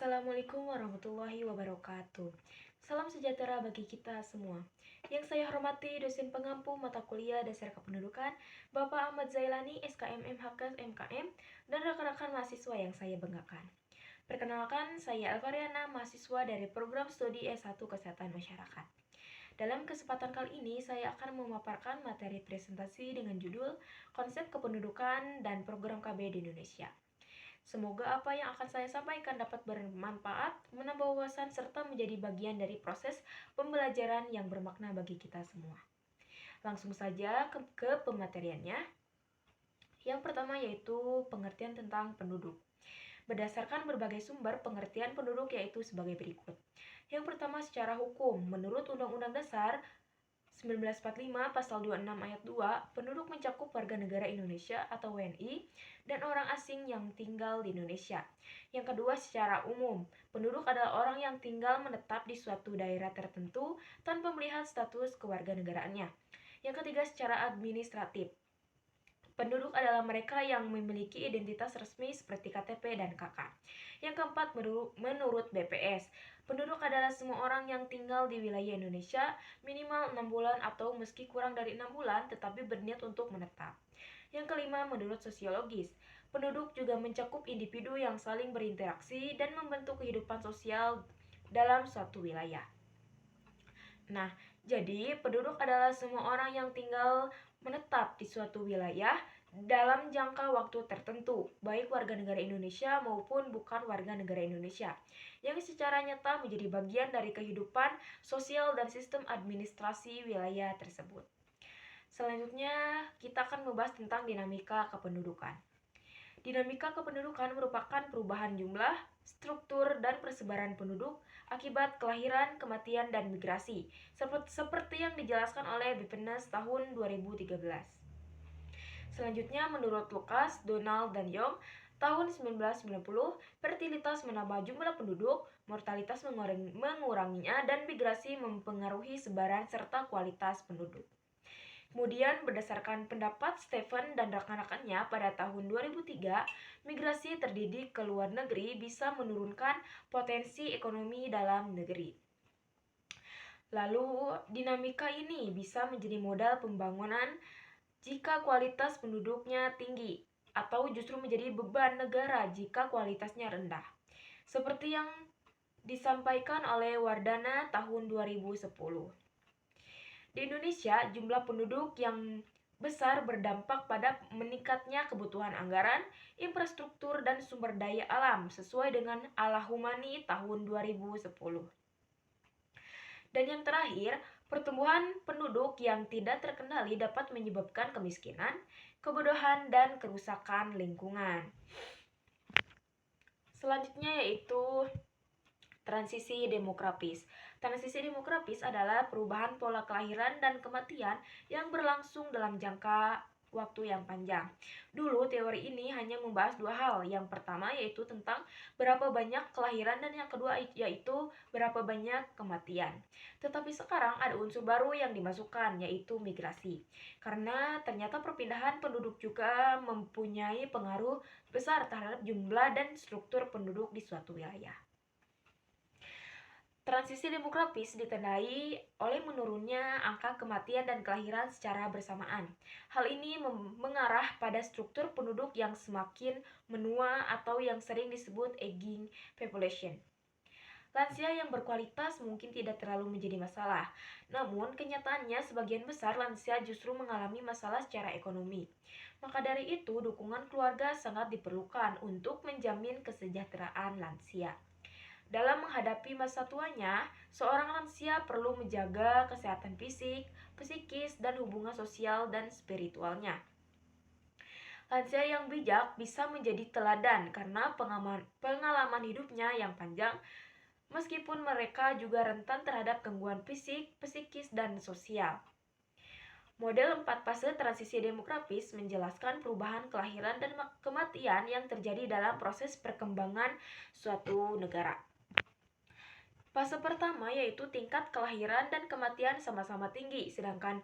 Assalamualaikum warahmatullahi wabarakatuh. Salam sejahtera bagi kita semua. Yang saya hormati dosen pengampu mata kuliah Dasar Kependudukan, Bapak Ahmad Zailani, SKM MHK MKM, dan rekan-rekan mahasiswa yang saya banggakan. Perkenalkan, saya Alvariana, mahasiswa dari program studi S1 Kesehatan Masyarakat. Dalam kesempatan kali ini, saya akan memaparkan materi presentasi dengan judul Konsep Kependudukan dan Program KB di Indonesia. Semoga apa yang akan saya sampaikan dapat bermanfaat, menambah wawasan, serta menjadi bagian dari proses pembelajaran yang bermakna bagi kita semua. Langsung saja ke pemateriannya. Yang pertama yaitu pengertian tentang penduduk. Berdasarkan berbagai sumber, pengertian penduduk yaitu sebagai berikut. Yang pertama secara hukum, menurut Undang-Undang Dasar 1945 Pasal 26 Ayat 2, penduduk mencakup warga negara Indonesia atau WNI dan orang asing yang tinggal di Indonesia. Yang kedua, secara umum, penduduk adalah orang yang tinggal menetap di suatu daerah tertentu tanpa melihat status kewarganegaraannya. Yang ketiga, secara administratif. Penduduk adalah mereka yang memiliki identitas resmi seperti KTP dan KK. Yang keempat, menurut BPS, penduduk adalah semua orang yang tinggal di wilayah Indonesia minimal 6 bulan atau meski kurang dari 6 bulan tetapi berniat untuk menetap. Yang kelima, menurut sosiologis, penduduk juga mencakup individu yang saling berinteraksi dan membentuk kehidupan sosial dalam suatu wilayah. Nah, jadi penduduk adalah semua orang yang tinggal menetap di suatu wilayah dalam jangka waktu tertentu, baik warga negara Indonesia maupun bukan warga negara Indonesia, yang secara nyata menjadi bagian dari kehidupan sosial dan sistem administrasi wilayah tersebut. Selanjutnya, kita akan membahas tentang dinamika kependudukan. Dinamika kependudukan merupakan perubahan jumlah, struktur, dan persebaran penduduk akibat kelahiran, kematian, dan migrasi, seperti yang dijelaskan oleh Bippenas tahun 2013. Selanjutnya, menurut Lucas, Donald, dan Young, tahun 1990, fertilitas menambah jumlah penduduk, mortalitas menguranginya, dan migrasi mempengaruhi sebaran serta kualitas penduduk. Kemudian berdasarkan pendapat Stephen dan rekan-rekannya pada tahun 2003, migrasi terdidik ke luar negeri bisa menurunkan potensi ekonomi dalam negeri. Lalu, dinamika ini bisa menjadi modal pembangunan jika kualitas penduduknya tinggi, atau justru menjadi beban negara jika kualitasnya rendah. Seperti yang disampaikan oleh Wardana tahun 2010. Di Indonesia, jumlah penduduk yang besar berdampak pada meningkatnya kebutuhan anggaran, infrastruktur, dan sumber daya alam sesuai dengan Al-Humani tahun 2010. Dan yang terakhir, pertumbuhan penduduk yang tidak terkendali dapat menyebabkan kemiskinan, kebodohan, dan kerusakan lingkungan. Selanjutnya yaitu transisi demografis. Transisi demografis adalah perubahan pola kelahiran dan kematian yang berlangsung dalam jangka waktu yang panjang. Dulu teori ini hanya membahas dua hal. Yang pertama yaitu tentang berapa banyak kelahiran dan yang kedua yaitu berapa banyak kematian. Tetapi sekarang ada unsur baru yang dimasukkan yaitu migrasi. Karena ternyata perpindahan penduduk juga mempunyai pengaruh besar terhadap jumlah dan struktur penduduk di suatu wilayah. Transisi demografis ditandai oleh menurunnya angka kematian dan kelahiran secara bersamaan. Hal ini mengarah pada struktur penduduk yang semakin menua atau yang sering disebut aging population. Lansia yang berkualitas mungkin tidak terlalu menjadi masalah, namun kenyataannya sebagian besar lansia justru mengalami masalah secara ekonomi. Maka dari itu, dukungan keluarga sangat diperlukan untuk menjamin kesejahteraan lansia. Dalam menghadapi masa tuanya, seorang lansia perlu menjaga kesehatan fisik, psikis, dan hubungan sosial dan spiritualnya. Lansia yang bijak bisa menjadi teladan karena pengalaman hidupnya yang panjang, meskipun mereka juga rentan terhadap gangguan fisik, psikis, dan sosial. Model 4 fase transisi demografis menjelaskan perubahan kelahiran dan kematian yang terjadi dalam proses perkembangan suatu negara. Fase pertama yaitu tingkat kelahiran dan kematian sama-sama tinggi, sedangkan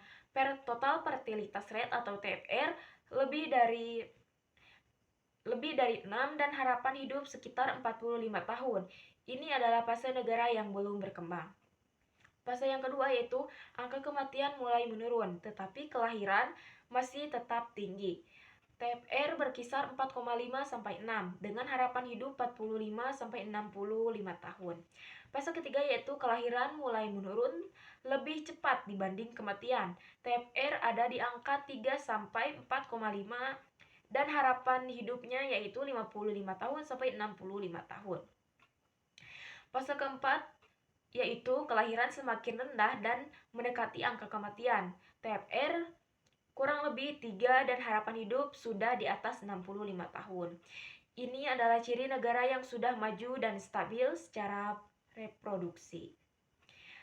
total fertilitas rate atau TFR lebih dari lebih dari 6 dan harapan hidup sekitar 45 tahun. Ini adalah fase negara yang belum berkembang. Fase yang kedua yaitu angka kematian mulai menurun, tetapi kelahiran masih tetap tinggi. TFR berkisar 4,5 sampai 6 dengan harapan hidup 45 sampai 65 tahun. Fase ketiga yaitu kelahiran mulai menurun lebih cepat dibanding kematian. TFR ada di angka 3 sampai 4,5 dan harapan hidupnya yaitu 55 tahun sampai 65 tahun. Fase keempat yaitu kelahiran semakin rendah dan mendekati angka kematian. TFR kurang lebih 3 dan harapan hidup sudah di atas 65 tahun. Ini adalah ciri negara yang sudah maju dan stabil secara reproduksi.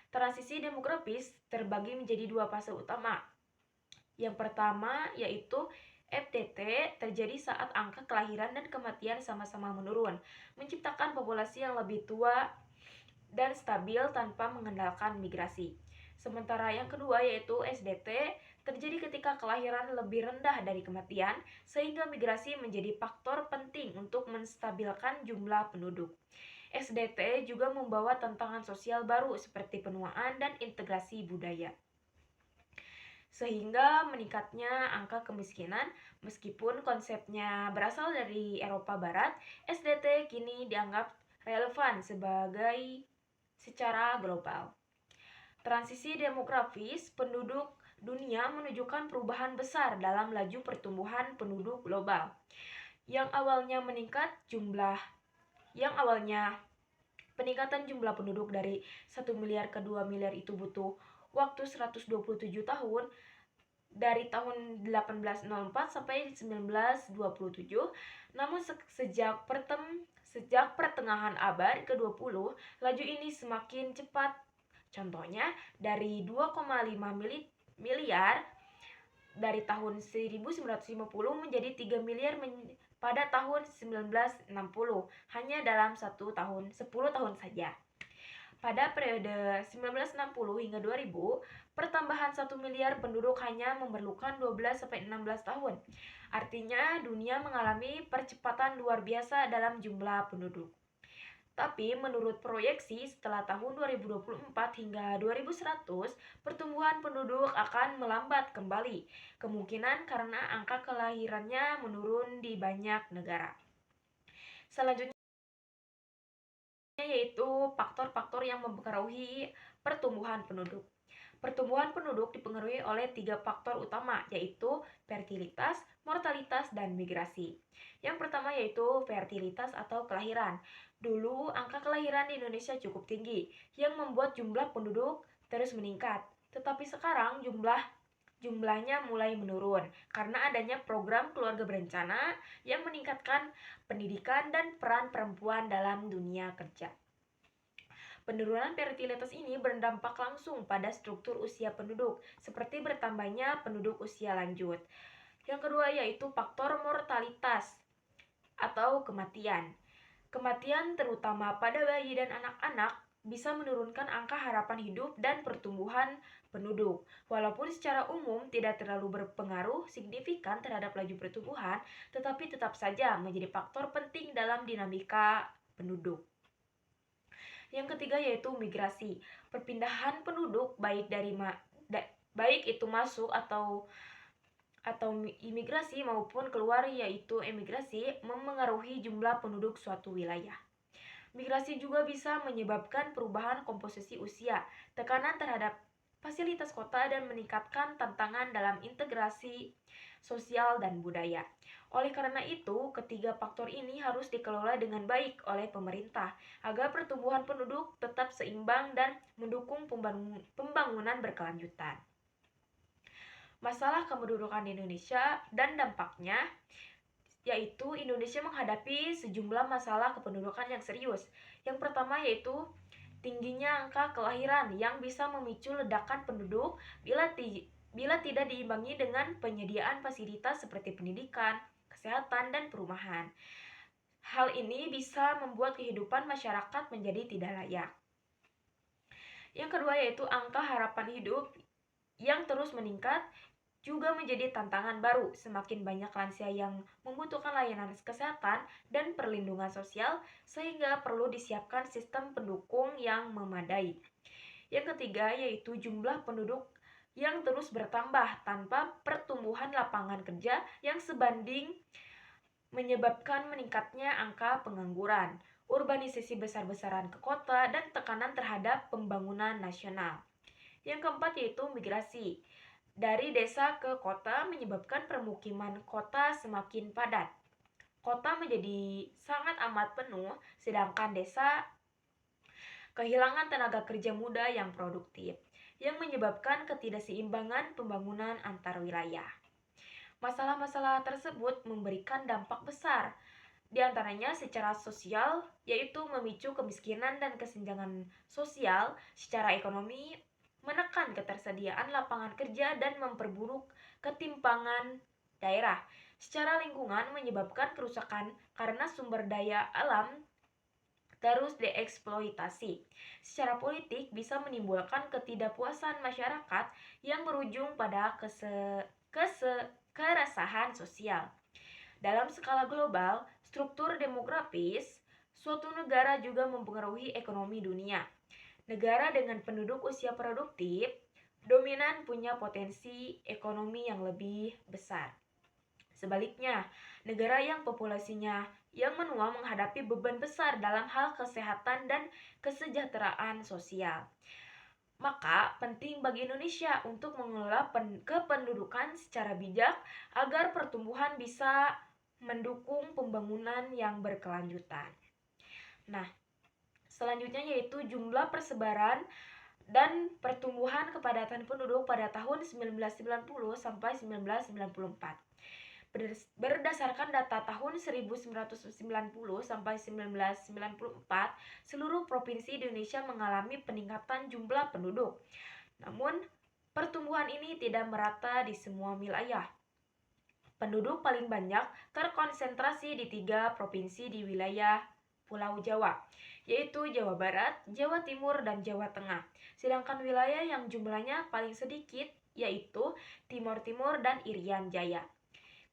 Transisi demografis terbagi menjadi dua fase utama. Yang pertama yaitu FTT terjadi saat angka kelahiran dan kematian sama-sama menurun, menciptakan populasi yang lebih tua dan stabil tanpa mengandalkan migrasi. Sementara yang kedua yaitu SDT terjadi ketika kelahiran lebih rendah dari kematian, sehingga migrasi menjadi faktor penting untuk menstabilkan jumlah penduduk. SDT juga membawa tantangan sosial baru seperti penuaan dan integrasi budaya, sehingga meningkatnya angka kemiskinan. Meskipun konsepnya berasal dari Eropa Barat, SDT kini dianggap relevan secara global. Transisi demografis penduduk dunia menunjukkan perubahan besar dalam laju pertumbuhan penduduk global. Yang awalnya peningkatan jumlah penduduk dari 1 miliar ke 2 miliar itu butuh waktu 127 tahun dari tahun 1804 sampai 1927. Namun sejak pertengahan abad ke-20, laju ini semakin cepat. Contohnya, dari 2,5 miliar dari tahun 1950 menjadi 3 miliar pada tahun 1960, hanya dalam 10 tahun saja. Pada periode 1960 hingga 2000, pertambahan 1 miliar penduduk hanya memerlukan 12-16 tahun. Artinya, dunia mengalami percepatan luar biasa dalam jumlah penduduk. Tapi menurut proyeksi setelah tahun 2024 hingga 2100, pertumbuhan penduduk akan melambat kembali, kemungkinan karena angka kelahirannya menurun di banyak negara. Selanjutnya yaitu faktor-faktor yang mempengaruhi pertumbuhan penduduk. Pertumbuhan penduduk dipengaruhi oleh 3 faktor utama, yaitu fertilitas, mortalitas, dan migrasi. Yang pertama yaitu fertilitas atau kelahiran. Dulu angka kelahiran di Indonesia cukup tinggi, yang membuat jumlah penduduk terus meningkat. Tetapi sekarang jumlahnya mulai menurun karena adanya program keluarga berencana yang meningkatkan pendidikan dan peran perempuan dalam dunia kerja. Penurunan fertilitas ini berdampak langsung pada struktur usia penduduk, seperti bertambahnya penduduk usia lanjut. Yang kedua yaitu faktor mortalitas atau kematian. Kematian terutama pada bayi dan anak-anak bisa menurunkan angka harapan hidup dan pertumbuhan penduduk. Walaupun secara umum tidak terlalu berpengaruh signifikan terhadap laju pertumbuhan, tetapi tetap saja menjadi faktor penting dalam dinamika penduduk. Yang ketiga yaitu migrasi. Perpindahan penduduk baik itu masuk atau imigrasi maupun keluar yaitu emigrasi memengaruhi jumlah penduduk suatu wilayah. Migrasi juga bisa menyebabkan perubahan komposisi usia, tekanan terhadap fasilitas kota, dan meningkatkan tantangan dalam integrasi sosial dan budaya. Oleh karena itu, ketiga faktor ini harus dikelola dengan baik oleh pemerintah agar pertumbuhan penduduk tetap seimbang dan mendukung pembangunan berkelanjutan. Masalah kependudukan di Indonesia dan dampaknya, yaitu Indonesia menghadapi sejumlah masalah kependudukan yang serius. Yang pertama yaitu tingginya angka kelahiran yang bisa memicu ledakan penduduk bila tidak diimbangi dengan penyediaan fasilitas seperti pendidikan, kesehatan, dan perumahan. Hal ini bisa membuat kehidupan masyarakat menjadi tidak layak. Yang kedua yaitu angka harapan hidup yang terus meningkat. juga menjadi tantangan baru. Semakin banyak lansia yang membutuhkan layanan kesehatan dan perlindungan sosial, sehingga perlu disiapkan sistem pendukung yang memadai. Yang ketiga yaitu jumlah penduduk yang terus bertambah tanpa pertumbuhan lapangan kerja yang sebanding menyebabkan meningkatnya angka pengangguran, urbanisasi besar-besaran ke kota, dan tekanan terhadap pembangunan nasional. Yang keempat yaitu migrasi dari desa ke kota menyebabkan permukiman kota semakin padat. Kota menjadi sangat amat penuh, sedangkan desa kehilangan tenaga kerja muda yang produktif, yang menyebabkan ketidakseimbangan pembangunan antar wilayah. Masalah-masalah tersebut memberikan dampak besar, di antaranya secara sosial, yaitu memicu kemiskinan dan kesenjangan sosial, secara ekonomi, menekan ketersediaan lapangan kerja dan memperburuk ketimpangan daerah. Secara lingkungan menyebabkan kerusakan karena sumber daya alam terus dieksploitasi. Secara politik bisa menimbulkan ketidakpuasan masyarakat yang berujung pada kerasahan sosial. Dalam skala global, struktur demografis suatu negara juga mempengaruhi ekonomi dunia. Negara dengan penduduk usia produktif dominan punya potensi ekonomi yang lebih besar. Sebaliknya, negara yang populasinya yang menua menghadapi beban besar dalam hal kesehatan dan kesejahteraan sosial. Maka, penting bagi Indonesia untuk mengelola kependudukan secara bijak agar pertumbuhan bisa mendukung pembangunan yang berkelanjutan. Nah, selanjutnya yaitu jumlah persebaran dan pertumbuhan kepadatan penduduk pada tahun 1990 sampai 1994. Berdasarkan data tahun 1990 sampai 1994, seluruh provinsi Indonesia mengalami peningkatan jumlah penduduk. Namun, pertumbuhan ini tidak merata di semua wilayah. Penduduk paling banyak terkonsentrasi di 3 provinsi di wilayah Pulau Jawa, yaitu Jawa Barat, Jawa Timur, dan Jawa Tengah. Sedangkan wilayah yang jumlahnya paling sedikit yaitu Timur Timur dan Irian Jaya.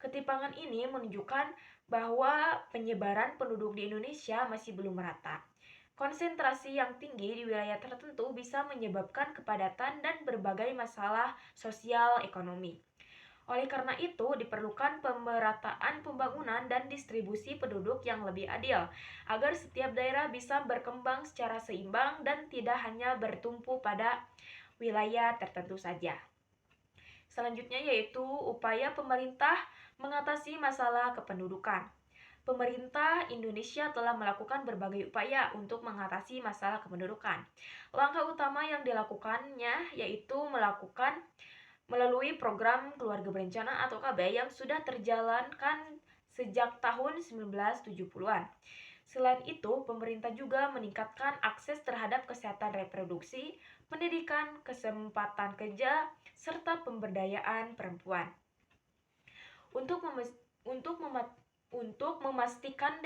Ketimpangan ini menunjukkan bahwa penyebaran penduduk di Indonesia masih belum merata. Konsentrasi yang tinggi di wilayah tertentu bisa menyebabkan kepadatan dan berbagai masalah sosial ekonomi. Oleh karena itu, diperlukan pemerataan pembangunan dan distribusi penduduk yang lebih adil, agar setiap daerah bisa berkembang secara seimbang dan tidak hanya bertumpu pada wilayah tertentu saja. Selanjutnya yaitu upaya pemerintah mengatasi masalah kependudukan. Pemerintah Indonesia telah melakukan berbagai upaya untuk mengatasi masalah kependudukan. Langkah utama yang dilakukannya yaitu melalui program keluarga berencana atau KB yang sudah terjalankan sejak tahun 1970-an. Selain itu, pemerintah juga meningkatkan akses terhadap kesehatan reproduksi, pendidikan, kesempatan kerja, serta pemberdayaan perempuan. Untuk memastikan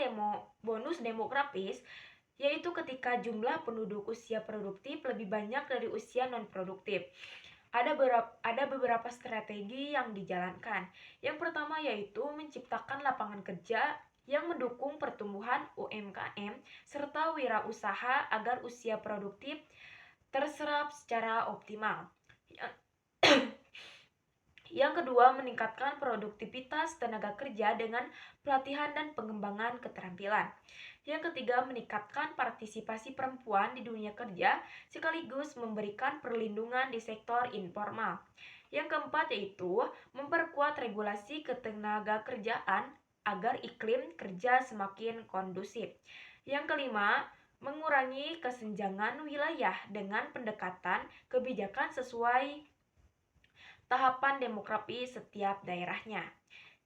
bonus demografis, yaitu ketika jumlah penduduk usia produktif lebih banyak dari usia non-produktif. Ada beberapa strategi yang dijalankan. Yang pertama yaitu menciptakan lapangan kerja yang mendukung pertumbuhan UMKM serta wirausaha agar usia produktif terserap secara optimal. Yang kedua, meningkatkan produktivitas tenaga kerja dengan pelatihan dan pengembangan keterampilan. Yang ketiga, meningkatkan partisipasi perempuan di dunia kerja sekaligus memberikan perlindungan di sektor informal. Yang keempat yaitu memperkuat regulasi ketenaga kerjaan agar iklim kerja semakin kondusif. Yang kelima, mengurangi kesenjangan wilayah dengan pendekatan kebijakan sesuai tahapan demografi setiap daerahnya.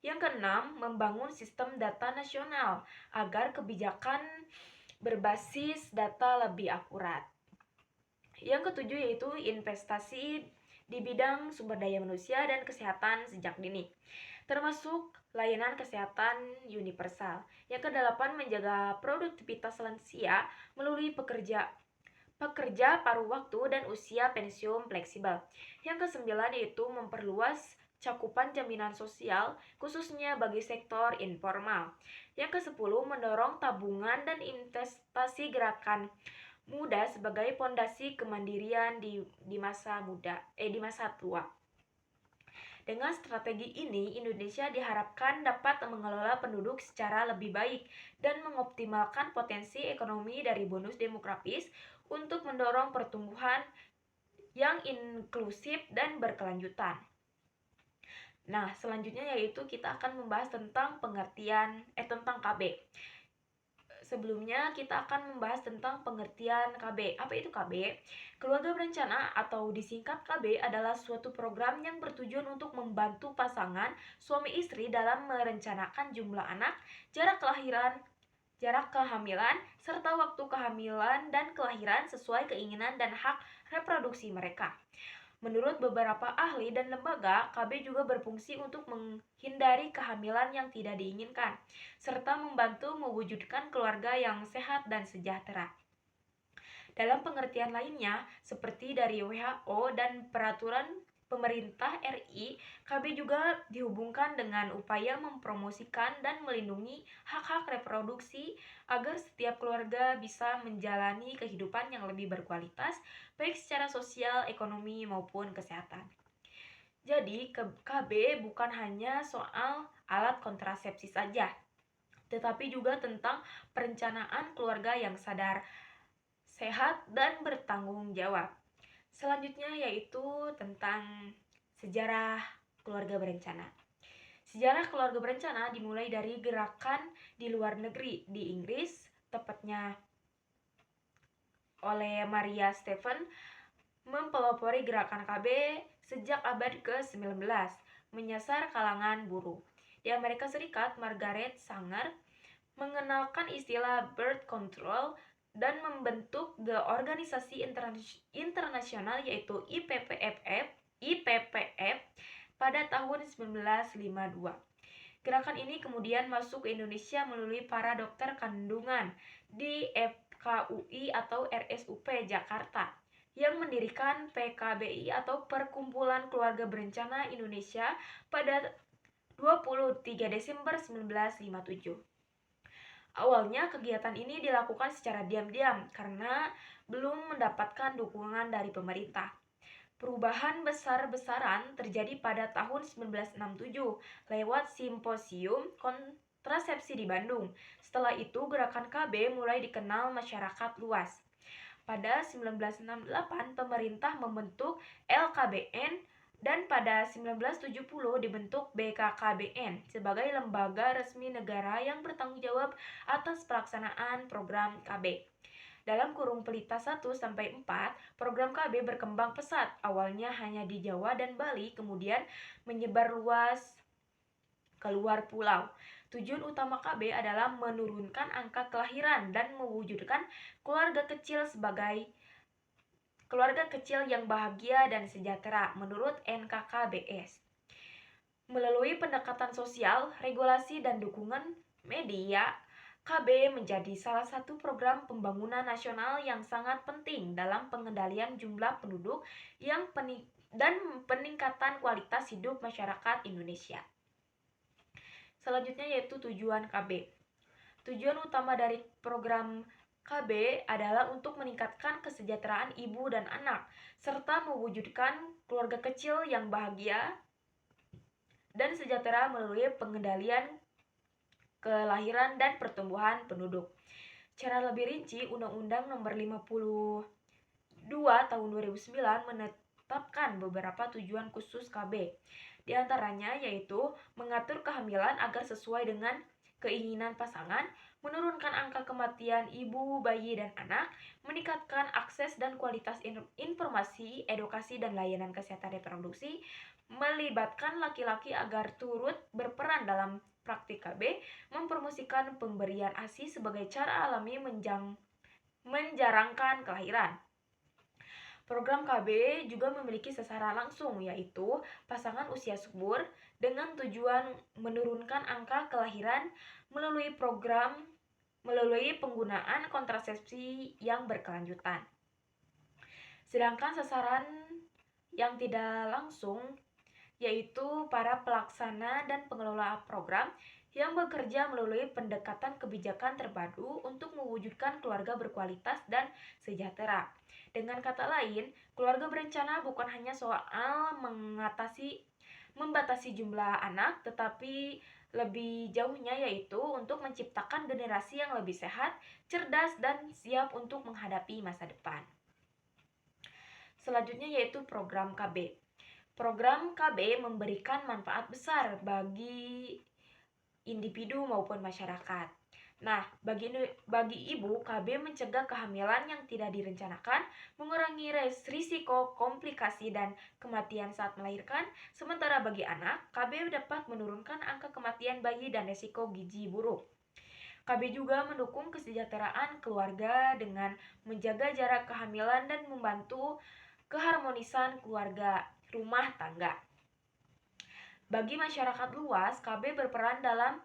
Yang keenam, membangun sistem data nasional agar kebijakan berbasis data lebih akurat. Yang ketujuh yaitu investasi di bidang sumber daya manusia dan kesehatan sejak dini, termasuk layanan kesehatan universal. Yang kedelapan, menjaga produktivitas lansia melalui pekerja paruh waktu dan usia pensiun fleksibel. Yang kesembilan yaitu memperluas cakupan jaminan sosial, khususnya bagi sektor informal. Yang ke-10, mendorong tabungan dan investasi gerakan muda sebagai pondasi kemandirian di di masa tua. Dengan strategi ini, Indonesia diharapkan dapat mengelola penduduk secara lebih baik dan mengoptimalkan potensi ekonomi dari bonus demografis untuk mendorong pertumbuhan yang inklusif dan berkelanjutan. Nah, selanjutnya yaitu kita akan membahas tentang tentang KB. Sebelumnya kita akan membahas tentang pengertian KB. Apa itu KB? Keluarga berencana atau disingkat KB adalah suatu program yang bertujuan untuk membantu pasangan suami istri dalam merencanakan jumlah anak, jarak kehamilan, serta waktu kehamilan dan kelahiran sesuai keinginan dan hak reproduksi mereka. Menurut beberapa ahli dan lembaga, KB juga berfungsi untuk menghindari kehamilan yang tidak diinginkan, serta membantu mewujudkan keluarga yang sehat dan sejahtera. Dalam pengertian lainnya, seperti dari WHO dan peraturan pemerintah RI, KB juga dihubungkan dengan upaya mempromosikan dan melindungi hak-hak reproduksi agar setiap keluarga bisa menjalani kehidupan yang lebih berkualitas, baik secara sosial, ekonomi, maupun kesehatan. Jadi, KB bukan hanya soal alat kontrasepsi saja, tetapi juga tentang perencanaan keluarga yang sadar, sehat, dan bertanggung jawab. Selanjutnya yaitu tentang sejarah keluarga berencana. Sejarah keluarga berencana dimulai dari gerakan di luar negeri di Inggris, tepatnya oleh Maria Stephen, mempelopori gerakan KB sejak abad ke-19, menyasar kalangan buruh. Di Amerika Serikat, Margaret Sanger mengenalkan istilah birth control dan membentuk organisasi internasional yaitu IPPF pada tahun 1952. Gerakan ini kemudian masuk ke Indonesia melalui para dokter kandungan di FKUI atau RSUP Jakarta yang mendirikan PKBI atau Perkumpulan Keluarga Berencana Indonesia pada 23 Desember 1957. Awalnya kegiatan ini dilakukan secara diam-diam karena belum mendapatkan dukungan dari pemerintah. Perubahan besar-besaran terjadi pada tahun 1967 lewat simposium kontrasepsi di Bandung. Setelah itu gerakan KB mulai dikenal masyarakat luas. Pada 1968 pemerintah membentuk LKBN dan pada 1970 dibentuk BKKBN sebagai lembaga resmi negara yang bertanggung jawab atas pelaksanaan program KB. Dalam kurung pelita 1-4, program KB berkembang pesat. Awalnya hanya di Jawa dan Bali, kemudian menyebar luas ke luar pulau. Tujuan utama KB adalah menurunkan angka kelahiran dan mewujudkan keluarga kecil yang bahagia dan sejahtera menurut NKKBS. Melalui pendekatan sosial, regulasi, dan dukungan media, KB menjadi salah satu program pembangunan nasional yang sangat penting dalam pengendalian jumlah penduduk dan peningkatan kualitas hidup masyarakat Indonesia. Selanjutnya yaitu tujuan KB. Tujuan utama dari program KB adalah untuk meningkatkan kesejahteraan ibu dan anak, serta mewujudkan keluarga kecil yang bahagia dan sejahtera melalui pengendalian kelahiran dan pertumbuhan penduduk. Secara lebih rinci, Undang-Undang Nomor 52 Tahun 2009 menetapkan beberapa tujuan khusus KB. Di antaranya yaitu mengatur kehamilan agar sesuai dengan keinginan pasangan, menurunkan angka kematian ibu, bayi, dan anak, meningkatkan akses dan kualitas informasi, edukasi, dan layanan kesehatan reproduksi, melibatkan laki-laki agar turut berperan dalam praktik KB, mempromosikan pemberian ASI sebagai cara alami menjarangkan kelahiran. Program KB juga memiliki sasaran langsung, yaitu pasangan usia subur, dengan tujuan menurunkan angka kelahiran melalui penggunaan kontrasepsi yang berkelanjutan. Sedangkan sasaran yang tidak langsung yaitu para pelaksana dan pengelola program yang bekerja melalui pendekatan kebijakan terpadu untuk mewujudkan keluarga berkualitas dan sejahtera. Dengan kata lain, keluarga berencana bukan hanya soal membatasi jumlah anak, tetapi lebih jauhnya yaitu untuk menciptakan generasi yang lebih sehat, cerdas, dan siap untuk menghadapi masa depan. Selanjutnya yaitu program KB. Program KB memberikan manfaat besar bagi individu maupun masyarakat. Nah, bagi ibu, KB mencegah kehamilan yang tidak direncanakan, mengurangi risiko komplikasi dan kematian saat melahirkan, sementara bagi anak, KB dapat menurunkan angka kematian bayi dan risiko gizi buruk. KB juga mendukung kesejahteraan keluarga dengan menjaga jarak kehamilan dan membantu keharmonisan keluarga rumah tangga. Bagi masyarakat luas, KB berperan dalam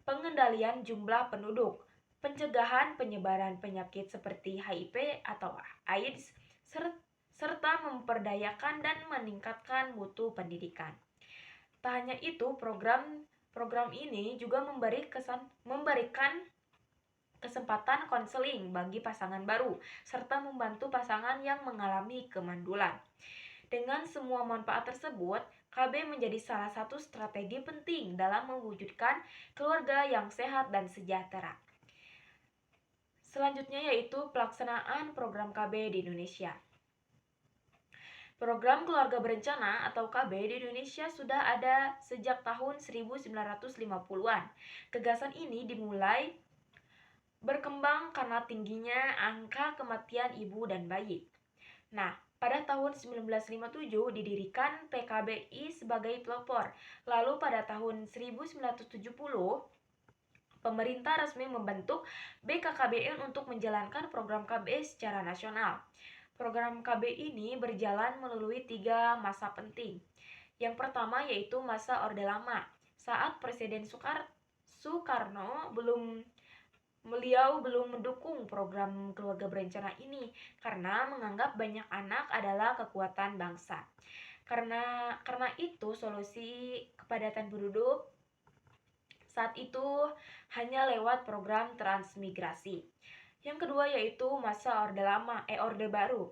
pengendalian jumlah penduduk, pencegahan penyebaran penyakit seperti HIV atau AIDS, serta memperdayakan dan meningkatkan mutu pendidikan. Tak hanya itu, program ini juga memberikan kesempatan konseling bagi pasangan baru, serta membantu pasangan yang mengalami kemandulan. Dengan semua manfaat tersebut, KB menjadi salah satu strategi penting dalam mewujudkan keluarga yang sehat dan sejahtera. Selanjutnya yaitu pelaksanaan program KB di Indonesia. Program Keluarga Berencana atau KB di Indonesia sudah ada sejak tahun 1950-an. Gagasan ini dimulai berkembang karena tingginya angka kematian ibu dan bayi. Nah, pada tahun 1957 didirikan PKBI sebagai pelopor. Lalu pada tahun 1970, pemerintah resmi membentuk BKKBN untuk menjalankan program KB secara nasional. Program KB ini berjalan melalui 3 masa penting. Yang pertama yaitu masa Orde Lama, saat Presiden Soekarno Beliau belum mendukung program keluarga berencana ini karena menganggap banyak anak adalah kekuatan bangsa. Karena itu solusi kepadatan penduduk saat itu hanya lewat program transmigrasi. Yang kedua yaitu masa Orde Baru.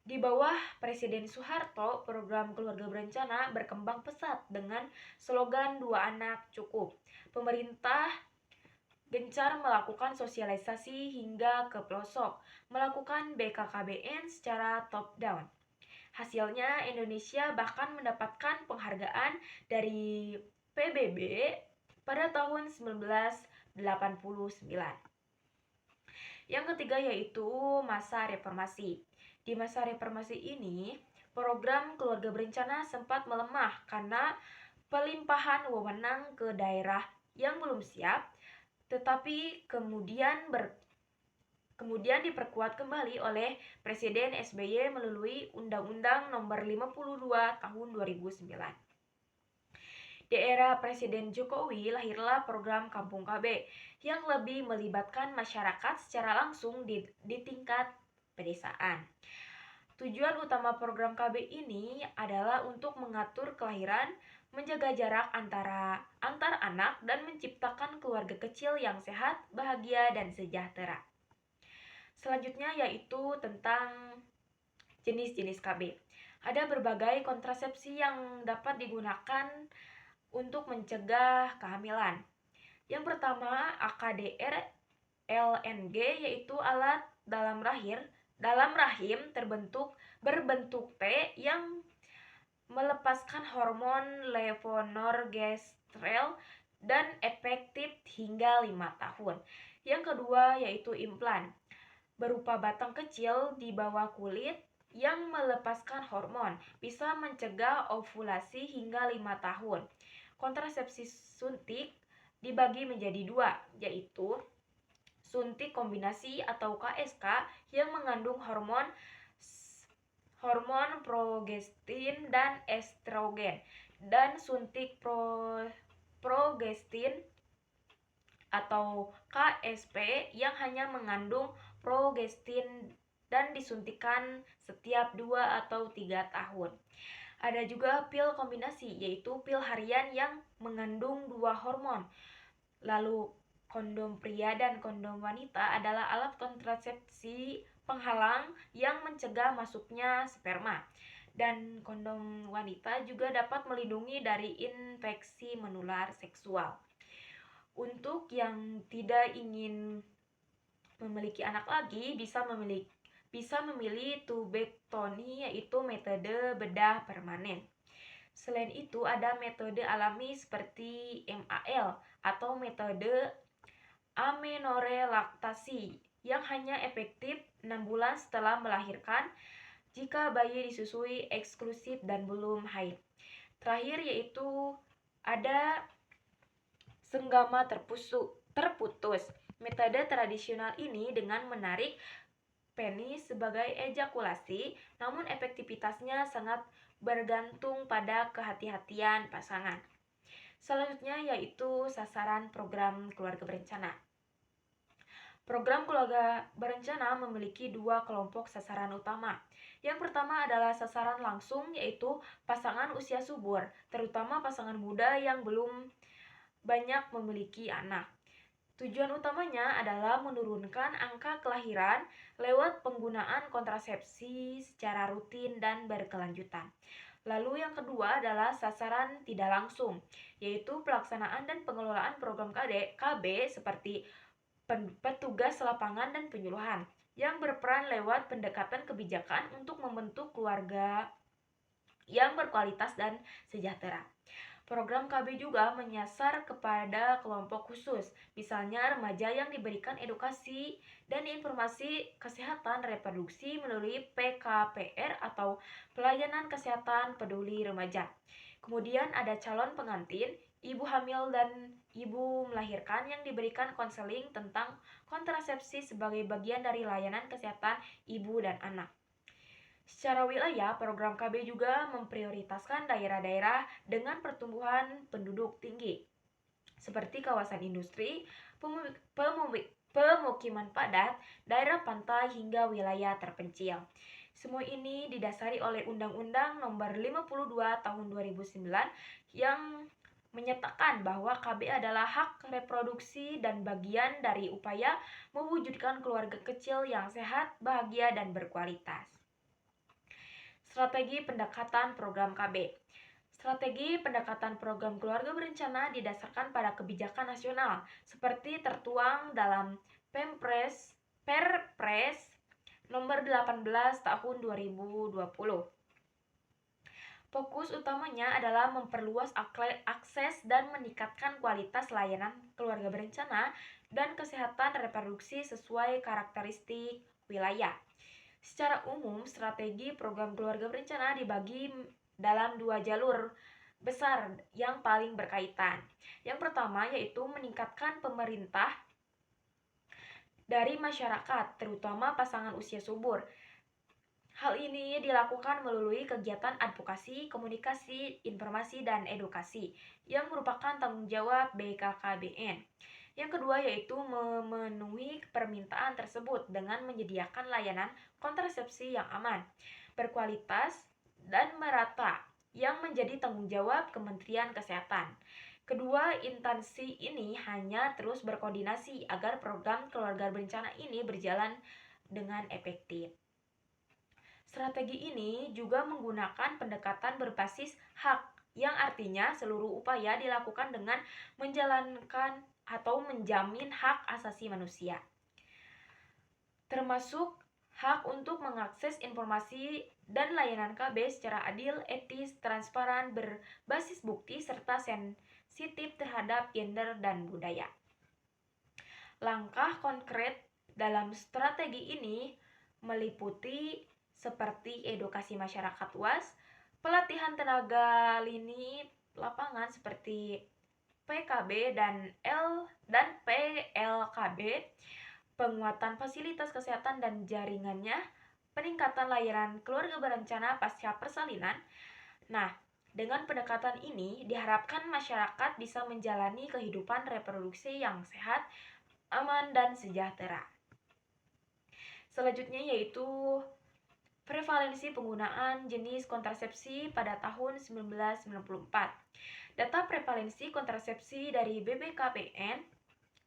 Di bawah Presiden Soeharto, program keluarga berencana berkembang pesat dengan slogan 2 anak cukup. Pemerintah gencar melakukan sosialisasi hingga ke pelosok, melakukan BKKBN secara top-down. Hasilnya, Indonesia bahkan mendapatkan penghargaan dari PBB pada tahun 1989. Yang ketiga yaitu masa reformasi. Di masa reformasi ini, program keluarga berencana sempat melemah karena pelimpahan wewenang ke daerah yang belum siap, tetapi kemudian diperkuat kembali oleh Presiden SBY melalui Undang-Undang Nomor 52 Tahun 2009. Di era Presiden Jokowi lahirlah program Kampung KB yang lebih melibatkan masyarakat secara langsung di tingkat pedesaan. Tujuan utama program KB ini adalah untuk mengatur kelahiran, menjaga jarak antar anak, dan menciptakan keluarga kecil yang sehat, bahagia, dan sejahtera. Selanjutnya yaitu tentang jenis-jenis KB. Ada berbagai kontrasepsi yang dapat digunakan untuk mencegah kehamilan. Yang pertama, AKDR LNG, yaitu alat dalam rahim berbentuk T yang melepaskan hormon levonorgestrel dan efektif hingga 5 tahun. Yang kedua yaitu implan, berupa batang kecil di bawah kulit yang melepaskan hormon, bisa mencegah ovulasi hingga 5 tahun. Kontrasepsi suntik dibagi menjadi 2, yaitu suntik kombinasi atau KSK yang mengandung hormon progestin dan estrogen, dan suntik progestin atau KSP yang hanya mengandung progestin dan disuntikan setiap 2 atau 3 tahun. Ada juga pil kombinasi, yaitu pil harian yang mengandung 2 hormon. Lalu kondom pria dan kondom wanita adalah alat kontrasepsi penghalang yang mencegah masuknya sperma. Dan kondom wanita juga dapat melindungi dari infeksi menular seksual. Untuk yang tidak ingin memiliki anak lagi bisa memilih tubektomi, yaitu metode bedah permanen. Selain itu ada metode alami seperti MAL atau metode amenorelaktasi yang hanya efektif 6 bulan setelah melahirkan jika bayi disusui eksklusif dan belum haid. Terakhir yaitu ada senggama terputus. Metode tradisional ini dengan menarik penis sebagai ejakulasi, namun efektivitasnya sangat bergantung pada kehati-hatian pasangan. Selanjutnya yaitu sasaran program keluarga berencana. Program keluarga berencana memiliki 2 kelompok sasaran utama. Yang pertama adalah sasaran langsung, yaitu pasangan usia subur, terutama pasangan muda yang belum banyak memiliki anak. Tujuan utamanya adalah menurunkan angka kelahiran lewat penggunaan kontrasepsi secara rutin dan berkelanjutan. Lalu yang kedua adalah sasaran tidak langsung, yaitu pelaksanaan dan pengelolaan program KB seperti petugas lapangan dan penyuluhan yang berperan lewat pendekatan kebijakan untuk membentuk keluarga yang berkualitas dan sejahtera. Program KB juga menyasar kepada kelompok khusus, misalnya remaja yang diberikan edukasi dan informasi kesehatan reproduksi melalui PKPR atau Pelayanan Kesehatan Peduli Remaja. Kemudian ada calon pengantin, ibu hamil dan ibu melahirkan yang diberikan konseling tentang kontrasepsi sebagai bagian dari layanan kesehatan ibu dan anak. Secara wilayah, program KB juga memprioritaskan daerah-daerah dengan pertumbuhan penduduk tinggi, seperti kawasan industri, pemukiman padat, daerah pantai, hingga wilayah terpencil. Semua ini didasari oleh Undang-Undang Nomor 52 Tahun 2009 yang menyatakan bahwa KB adalah hak reproduksi dan bagian dari upaya mewujudkan keluarga kecil yang sehat, bahagia, dan berkualitas. Strategi pendekatan program KB. Strategi pendekatan program keluarga berencana didasarkan pada kebijakan nasional seperti tertuang dalam Perpres nomor 18 tahun 2020. Fokus utamanya adalah memperluas akses dan meningkatkan kualitas layanan keluarga berencana dan kesehatan reproduksi sesuai karakteristik wilayah. Secara umum, strategi program keluarga berencana dibagi dalam 2 jalur besar yang paling berkaitan. Yang pertama yaitu meningkatkan pemerintah dari masyarakat, terutama pasangan usia subur. Hal ini dilakukan melalui kegiatan advokasi, komunikasi, informasi, dan edukasi yang merupakan tanggung jawab BKKBN. Yang kedua yaitu memenuhi permintaan tersebut dengan menyediakan layanan kontrasepsi yang aman, berkualitas, dan merata yang menjadi tanggung jawab Kementerian Kesehatan. Kedua instansi ini hanya terus berkoordinasi agar program keluarga berencana ini berjalan dengan efektif. Strategi ini juga menggunakan pendekatan berbasis hak, yang artinya seluruh upaya dilakukan dengan menjalankan atau menjamin hak asasi manusia, termasuk hak untuk mengakses informasi dan layanan KB secara adil, etis, transparan, berbasis bukti, serta sensitif terhadap gender dan budaya. Langkah konkret dalam strategi ini meliputi seperti edukasi masyarakat luas, pelatihan tenaga lini lapangan seperti PKB dan PLKB, penguatan fasilitas kesehatan dan jaringannya, peningkatan layanan keluarga berencana pasca persalinan. Nah, dengan pendekatan ini diharapkan masyarakat bisa menjalani kehidupan reproduksi yang sehat, aman, dan sejahtera. Selanjutnya yaitu prevalensi penggunaan jenis kontrasepsi pada tahun 1994. Data prevalensi kontrasepsi dari BBKPN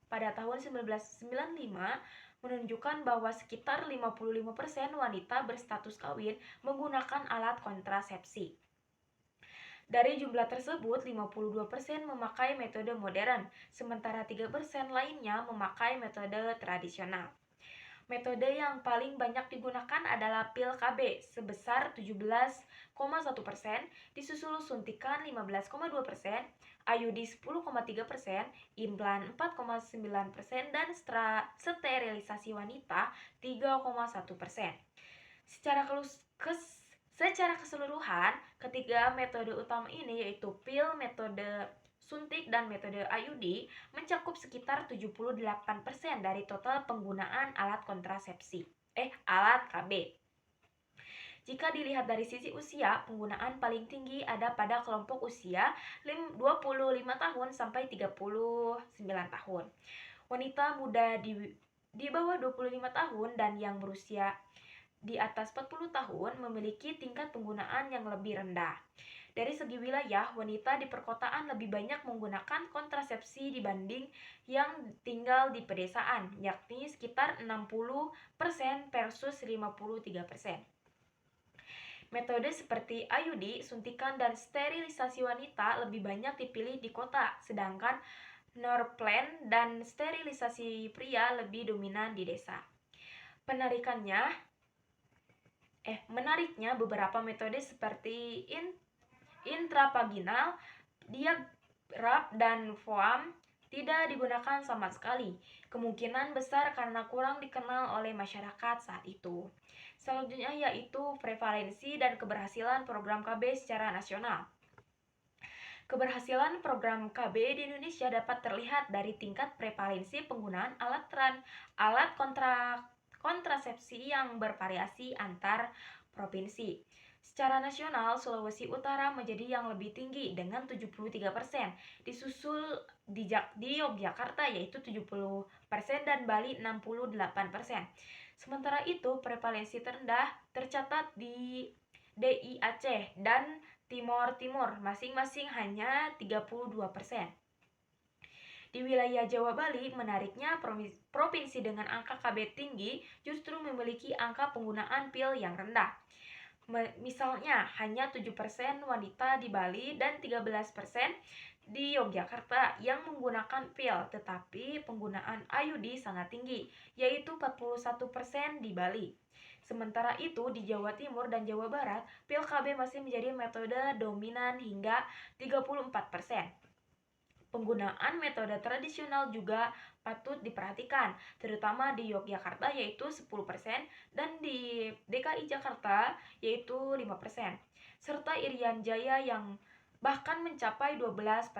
pada tahun 1995 menunjukkan bahwa sekitar 55% wanita berstatus kawin menggunakan alat kontrasepsi. Dari jumlah tersebut, 52% memakai metode modern, sementara 3% lainnya memakai metode tradisional. Metode yang paling banyak digunakan adalah pil KB sebesar 17,1%, disusul suntikan 15,2%, IUD 10,3%, implan 4,9%, dan sterilisasi wanita 3,1%. Secara keseluruhan, ketiga metode utama ini yaitu pil, metode suntik, dan metode IUD mencakup sekitar 78% dari total penggunaan alat KB. Jika dilihat dari sisi usia, penggunaan paling tinggi ada pada kelompok usia 25 tahun sampai 39 tahun. Wanita muda di bawah 25 tahun dan yang berusia di atas 40 tahun memiliki tingkat penggunaan yang lebih rendah. Dari segi wilayah, wanita di perkotaan lebih banyak menggunakan kontrasepsi dibanding yang tinggal di pedesaan, yakni sekitar 60% versus 53%. Metode seperti IUD, suntikan, dan sterilisasi wanita lebih banyak dipilih di kota, sedangkan Norplan dan sterilisasi pria lebih dominan di desa. Menariknya, beberapa metode seperti intravaginal, diaphragm, dan foam tidak digunakan sama sekali. Kemungkinan besar karena kurang dikenal oleh masyarakat saat itu. Selanjutnya yaitu prevalensi dan keberhasilan program KB secara nasional. Keberhasilan program KB di Indonesia dapat terlihat dari tingkat prevalensi penggunaan alat kontrasepsi yang bervariasi antar provinsi. Secara nasional, Sulawesi Utara menjadi yang lebih tinggi dengan 73%, disusul di Yogyakarta yaitu 70% dan Bali 68%. Sementara itu, prevalensi terendah tercatat di DI Aceh dan Timor Timur, masing-masing hanya 32%. Di wilayah Jawa Bali, menariknya provinsi dengan angka KB tinggi justru memiliki angka penggunaan pil yang rendah. Misalnya, hanya 7% wanita di Bali dan 13% di Yogyakarta yang menggunakan pil, tetapi penggunaan IUD sangat tinggi, yaitu 41% di Bali. Sementara itu, di Jawa Timur dan Jawa Barat, pil KB masih menjadi metode dominan hingga 34%. Penggunaan metode tradisional juga patut diperhatikan, terutama di Yogyakarta yaitu 10% dan di DKI Jakarta yaitu 5%, serta Irian Jaya yang bahkan mencapai 12%.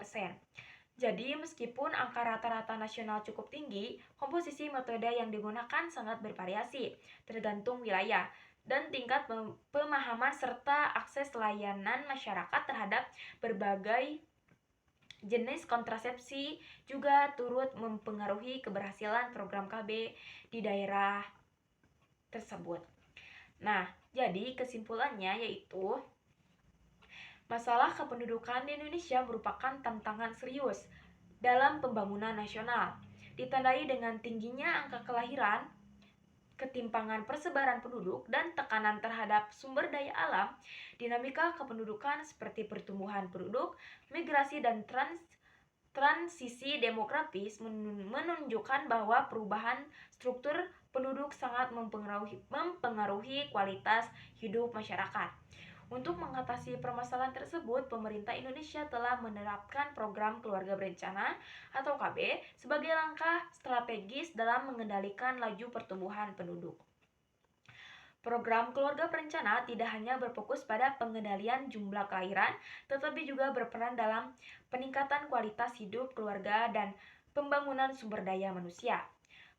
Jadi, meskipun angka rata-rata nasional cukup tinggi, komposisi metode yang digunakan sangat bervariasi, tergantung wilayah dan tingkat pemahaman serta akses layanan masyarakat terhadap berbagai jenis kontrasepsi juga turut mempengaruhi keberhasilan program KB di daerah tersebut. Nah, jadi kesimpulannya yaitu masalah kependudukan di Indonesia merupakan tantangan serius dalam pembangunan nasional, ditandai dengan tingginya angka kelahiran, ketimpangan persebaran penduduk, dan tekanan terhadap sumber daya alam. Dinamika kependudukan seperti pertumbuhan penduduk, migrasi, dan transisi demografis menunjukkan bahwa perubahan struktur penduduk sangat mempengaruhi kualitas hidup masyarakat. Untuk mengatasi permasalahan tersebut, pemerintah Indonesia telah menerapkan program keluarga berencana atau KB sebagai langkah strategis dalam mengendalikan laju pertumbuhan penduduk. Program keluarga berencana tidak hanya berfokus pada pengendalian jumlah kelahiran, tetapi juga berperan dalam peningkatan kualitas hidup keluarga dan pembangunan sumber daya manusia.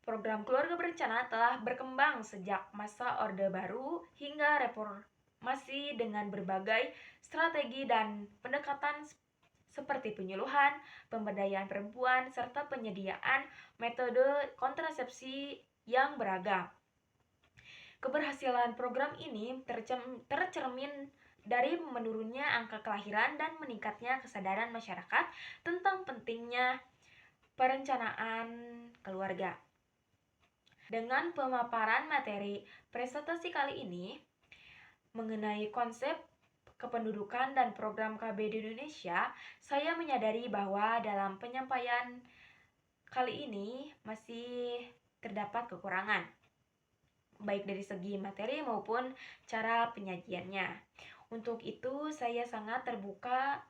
Program keluarga berencana telah berkembang sejak masa Orde Baru hingga reformasi dengan berbagai strategi dan pendekatan seperti penyuluhan, pemberdayaan perempuan, serta penyediaan metode kontrasepsi yang beragam. Keberhasilan program ini tercermin dari menurunnya angka kelahiran dan meningkatnya kesadaran masyarakat tentang pentingnya perencanaan keluarga. Dengan pemaparan materi presentasi kali ini mengenai konsep kependudukan dan program KB di Indonesia, saya menyadari bahwa dalam penyampaian kali ini masih terdapat kekurangan, baik dari segi materi maupun cara penyajiannya. Untuk itu, saya sangat terbuka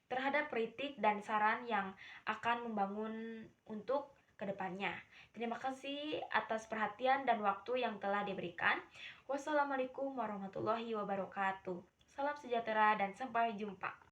terhadap kritik dan saran yang akan membangun untuk kedepannya. Terima kasih atas perhatian dan waktu yang telah diberikan. Wassalamualaikum warahmatullahi wabarakatuh. Salam sejahtera dan sampai jumpa.